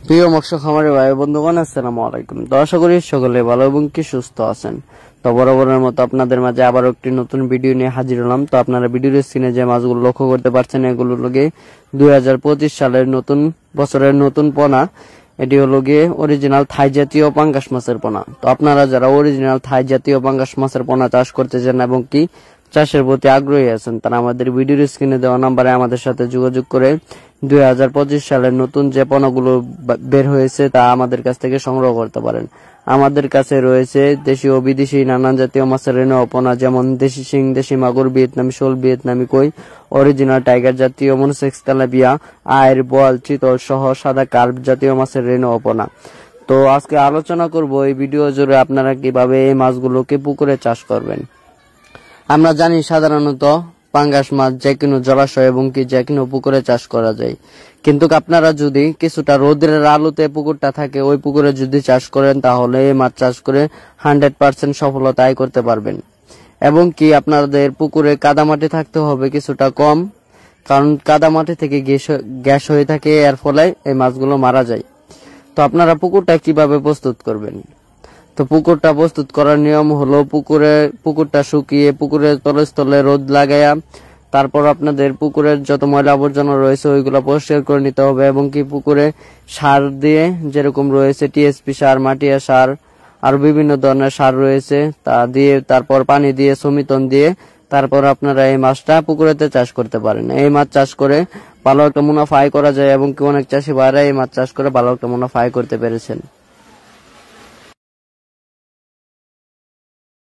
প্রিয় মৎস্য খামারি ভাই বন্ধুগণ, আসসালামু আলাইকুম। তো আশা করি সকলে ভালো এবং কি সুস্থ আছেন। তো বরাবরের মতো আপনাদের মাঝে আবার একটি নতুন ভিডিও নিয়ে হাজির হলাম। তো আপনারা ভিডিওর স্ক্রিনে যে মাছগুলো লক্ষ্য করতে পারছেন, এগুলো লগে 2025 সালের নতুন বছরের নতুন পোনা। এটি হলো গিয়ে অরিজিনাল থাই জাতীয় পাঙ্গাস মাছের পোনা। তো আপনারা যারা অরিজিনাল থাই জাতীয় পাঙ্গাস মাছের পোনা চাষ করতে চান এবং কি চাষের প্রতি আগ্রহী আছেন, তারা আমাদের ভিডিওর স্ক্রিনে দেওয়া নাম্বারে আমাদের সাথে যোগাযোগ করে 2025 সালের নতুন যে পণ্যগুলো বের হয়েছে তা আমাদের কাছ থেকে সংগ্রহ করতে পারেন। আমাদের কাছে রয়েছে দেশি ও বিদেশি নানান জাতীয় মাছের রেণু পোনা, যেমন দেশি শিং, দেশি মাগুর, ভিয়েতনামি শোল, ভিয়েতনামি কই, অরিজিনাল টাইগার জাতীয় মনোসেক্স তেলাপিয়া, আয়ের, বোয়াল, চিতল সহ সাদা কার্প জাতীয় মাছের রেণু পোনা। তো আজকে আলোচনা করব এই ভিডিও জুড়ে আপনারা কিভাবে এই মাছগুলোকে পুকুরে চাষ করবেন। আমরা জানি সাধারণত পাঙ্গাস মাছ যে কোনো জলাশয় এবং কি যে কোনো পুকুরে চাষ করা যায়, কিন্তু আপনারা যদি কিছুটা রোদের আলোতে পুকুরটা থাকে ওই পুকুরে যদি চাষ করেন তাহলে এই মাছ চাষ করে 100% সফলতা আয় করতে পারবেন। এবং কি আপনাদের পুকুরে কাদামাটি থাকতে হবে কিছুটা কম, কারণ কাদামাটি থেকে গ্যাস হয়ে থাকে, এর ফলে এই মাছগুলো মারা যায়। তো আপনারা পুকুরটা কিভাবে প্রস্তুত করবেন? তো পুকুরটা প্রস্তুত করার নিয়ম হলো পুকুরটা শুকিয়ে পুকুরের তলস্থলে রোদ লাগাইয়া তারপর আপনাদের পুকুরের যত ময়লা আবর্জনা রয়েছে ওইগুলো পরিষ্কার করে নিতে হবে। এবং কি পুকুরে সার দিয়ে, যেরকম রয়েছে টিএসপি সার, মাটিয়া সার, আর বিভিন্ন ধরনের সার রয়েছে, তা দিয়ে তারপর পানি দিয়ে সমিতন দিয়ে তারপর আপনারা এই মাছটা পুকুরেতে চাষ করতে পারেন। এই মাছ চাষ করে ভালো একটা মুনাফা আয় করা যায় এবং কি অনেক চাষি ভাইরা এই মাছ চাষ করে ভালো একটা মুনাফা আয় করতে পেরেছেন।